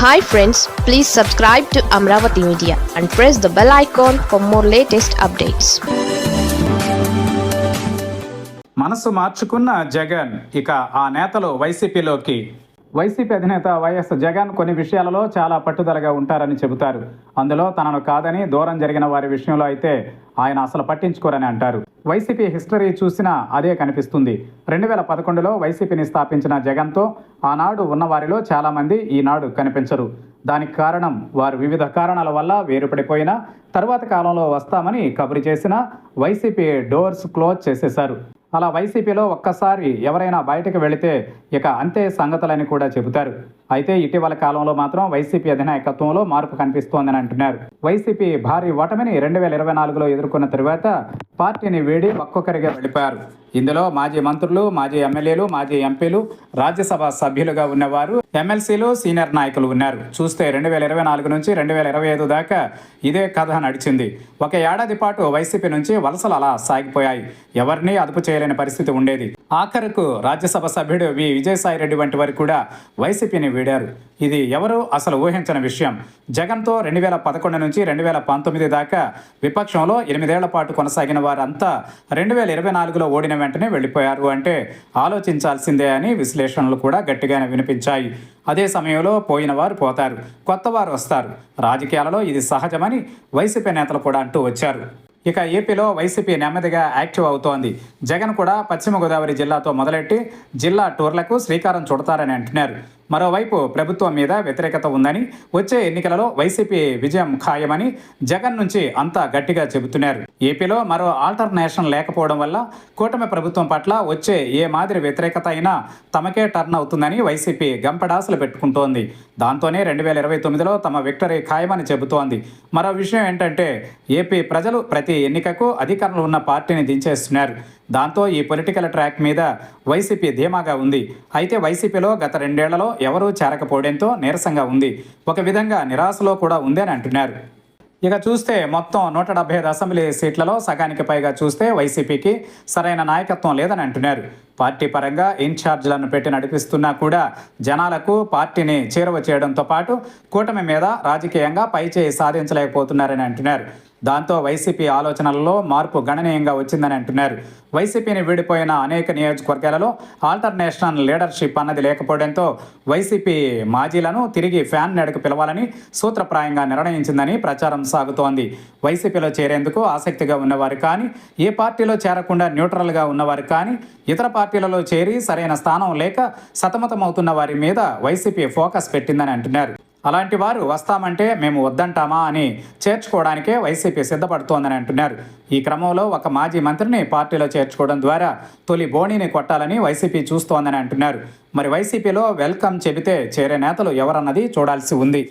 Hi friends, please subscribe to Amravati Media and press the bell icon for more latest updates. మనసు మార్చుకున్న జగన్ ఇక ఆ నేతలు వైసీపీలోకి. వైసీపీ అధినేత వైఎస్ జగన్ కొన్ని విషయాలలో చాలా పట్టుదలగా ఉంటారని చెబుతారు. అందులో తనను కాదని దూరం జరిగిన వారి విషయంలో అయితే ఆయన అసలు పట్టించుకోరని అంటారు. వైసీపీ హిస్టరీ చూసినా అదే కనిపిస్తుంది. 2011లో వైసీపీని స్థాపించిన జగన్తో ఆనాడు ఉన్నవారిలో చాలామంది ఈనాడు కనిపించరు. దానికి కారణం వారు వివిధ కారణాల వల్ల వేరుపడిపోయినా తర్వాత కాలంలో వస్తామని కబురు చేసిన వైసీపీ డోర్స్ క్లోజ్ చేసేశారు. అలా వైసీపీలో ఒక్కసారి ఎవరైనా బయటకు వెళితే ఇక అంతే సంగతులని కూడా చెబుతారు. అయితే ఇటీవల కాలంలో మాత్రం వైసీపీ అధినాయకత్వంలో మార్పు కనిపిస్తోందని అంటున్నారు. వైసీపీ భారీ ఓటమిని 2024లో ఎదుర్కొన్న తరువాత పార్టీని వీడి ఒక్కొక్కరిగా వెళ్ళిపోయారు. ఇందులో మాజీ మంత్రులు, మాజీ ఎమ్మెల్యేలు, మాజీ ఎంపీలు, రాజ్యసభ సభ్యులుగా ఉన్నవారు, ఎమ్మెల్సీలు, సీనియర్ నాయకులు ఉన్నారు. చూస్తే 2024 నుంచి 2025 దాకా ఇదే కథ నడిచింది. ఒక ఏడాది పాటు వైసీపీ నుంచి వలసలు అలా సాగిపోయాయి. ఎవరిని అదుపు చేయలేని పరిస్థితి ఉండేది. ఆఖరుకు రాజ్యసభ సభ్యుడు విజయసాయిరెడ్డి వంటి వారు కూడా వైసీపీని వీడారు. ఇది ఎవరు అసలు ఊహించని విషయం. జగన్తో 2011 నుంచి 2019 దాకా విపక్షంలో 8 ఏళ్ల పాటు కొనసాగిన వారంతా 2024లో ఓడిన వెంటనే వెళ్ళిపోయారు అంటే ఆలోచించాల్సిందే అని విశ్లేషణలు కూడా గట్టిగానే వినిపించాయి. అదే సమయంలో పోయిన వారు పోతారు, కొత్త వారు వస్తారు. రాజకీయాలలో ఇది సహజమని వైసీపీ నేతలు కూడా అంటూ వచ్చారు. ఇక ఏపీలో వైసీపీ నెమ్మదిగా యాక్టివ్ అవుతోంది. జగన్ కూడా పశ్చిమ గోదావరి జిల్లాతో మొదలెట్టి జిల్లా టూర్లకు శ్రీకారం చుడతారని అంటున్నారు. మరోవైపు ప్రభుత్వం మీద వ్యతిరేకత ఉందని, వచ్చే ఎన్నికలలో వైసీపీ విజయం ఖాయమని జగన్ నుంచి అంతా గట్టిగా చెబుతున్నారు. ఏపీలో మరో ఆల్టర్నేషన్ లేకపోవడం వల్ల కూటమి ప్రభుత్వం పట్ల వచ్చే ఏ మాదిరి వ్యతిరేకత అయినా తమకే టర్న్ అవుతుందని వైసీపీ గంపడాసులు పెట్టుకుంటోంది. దాంతోనే 2029లో తమ విక్టరీ ఖాయమని చెబుతోంది. మరో విషయం ఏంటంటే ఏపీ ప్రజలు ప్రతి ఎన్నికకు అధికారంలో ఉన్న పార్టీని దించేస్తున్నారు. దాంతో ఈ పొలిటికల్ ట్రాక్ మీద వైసీపీ ధీమాగా ఉంది. అయితే వైసీపీలో గత 2 ఏళ్లలో ఎవరూ చేరకపోవడంతో నీరసంగా ఉంది. ఒక విధంగా నిరాశలో కూడా ఉంది అని అంటున్నారు. ఇక చూస్తే మొత్తం 175 అసెంబ్లీ సీట్లలో సగానికి పైగా చూస్తే వైసీపీకి సరైన నాయకత్వం లేదని అంటున్నారు. పార్టీ పరంగా ఇన్ఛార్జీలను పెట్టి నడిపిస్తున్నా కూడా జనాలకు పార్టీని చేరువ చేయడంతో పాటు కూటమి మీద రాజకీయంగా పైచేయి సాధించలేకపోతున్నారని అంటున్నారు. దాంతో వైసీపీ ఆలోచనలలో మార్పు గణనీయంగా వచ్చిందని అంటున్నారు. వైసీపీని వీడిపోయిన అనేక నియోజకవర్గాలలో ఆల్టర్నేషన్ లీడర్షిప్ అన్నది లేకపోవడంతో వైసీపీ మాజీలను తిరిగి ఫ్యాన్ నెడకు పిలవాలని సూత్రప్రాయంగా నిర్ణయించిందని ప్రచారం సాగుతోంది. వైసీపీలో చేరేందుకు ఆసక్తిగా ఉన్నవారు కానీ, ఏ పార్టీలో చేరకుండా న్యూట్రల్గా ఉన్నవారు కానీ, ఇతర పార్టీలలో చేరి సరైన స్థానం లేక సతమతమవుతున్న వారి మీద వైసీపీ ఫోకస్ పెట్టిందని అంటున్నారు. అలాంటి వారు వస్తామంటే మేము వద్దంటామా అని చేర్చుకోవడానికే వైసీపీ సిద్ధపడుతోందని అంటున్నారు. ఈ క్రమంలో ఒక మాజీ మంత్రిని పార్టీలో చేర్చుకోవడం ద్వారా తొలి బోణీని కొట్టాలని వైసీపీ చూస్తోందని అంటున్నారు. మరి వైసీపీలో వెల్కమ్ చెబితే చేరే నేతలు ఎవరన్నది చూడాల్సి ఉంది.